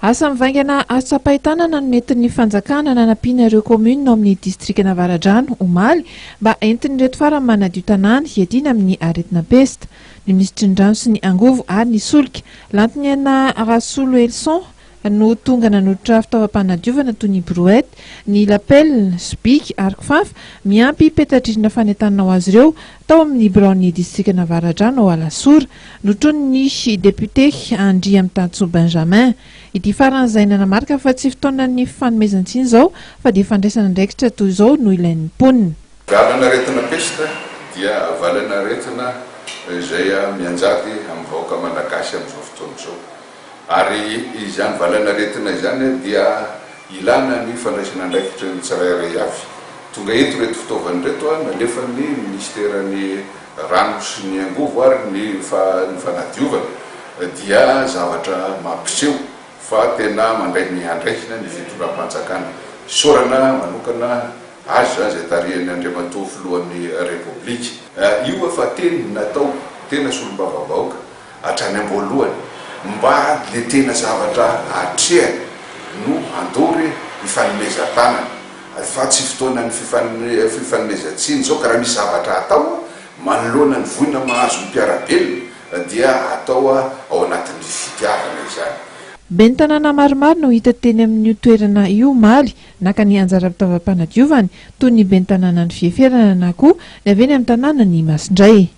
Asa mivaingana asa-pahitanana no nentin'ny fanjakana nanampiana ireo komuna amin'ny distrikta Navaradrano omaly mba entin'ireto farany manadio tanàna hiadina amin'ny aretina pesta. Ny ministry ny rano sy ny angovo ary ny solika lantiny ana Rasolo Elson no tonga nanoditra fitaovam-panadiovana toy ny brouette, ny lapelle, sbik ary kifafa miampy petadrindrina fanentanana ho azy ireo tao amin'ny braon'ny distrikta Navaradrano ao Alasora notrony ny député Andry Amtanso Benjamin. Ity faran'izay nanamarika fa tsy fotoanan'ny fanomezantsiny izao fa dia fandraisana andraikitra toy izao no ilain'ny mponina. Valana aretina pesta dia valana aretina izay mianjady amin'ny vahoaka malagasy amin'izao fotoana izao. Ary izany valana aretina izany dia ilana ny fandraisana andraikitra ny tsirairay avy. Tonga eto reto fitaovana reto nalefan'ny ministeran'ny rano sy ny angovo ary ny fanadiovana dia zavatra mampiseho fa tena mandray ny andraikina ny fitondram-panjakana. Sorana manokana azy zay tarihany Andriamatoa filohan'ny Repoblika. Io fa teny natao tena solom-bavabaoka hatrany am-boalohany mba le tena zavatra atrehany no andory ifanomezan-tanana. Fa tsy fotoana ny fifanomezan-tsiny zao ka raha misy zavatra atao manoloana ny voina mahazo ny mpiarabelona dia atao ao anatin'ny fitiavana izany. Ben'ny tanàna maromaro no hita teny amin'ny toerana io omaly naka ny anjara fitaovam-panadiovany toy ny ben'ny tanàna ny Fiaferana na koa ny avy eny amin'ny tanàna ny Masindray.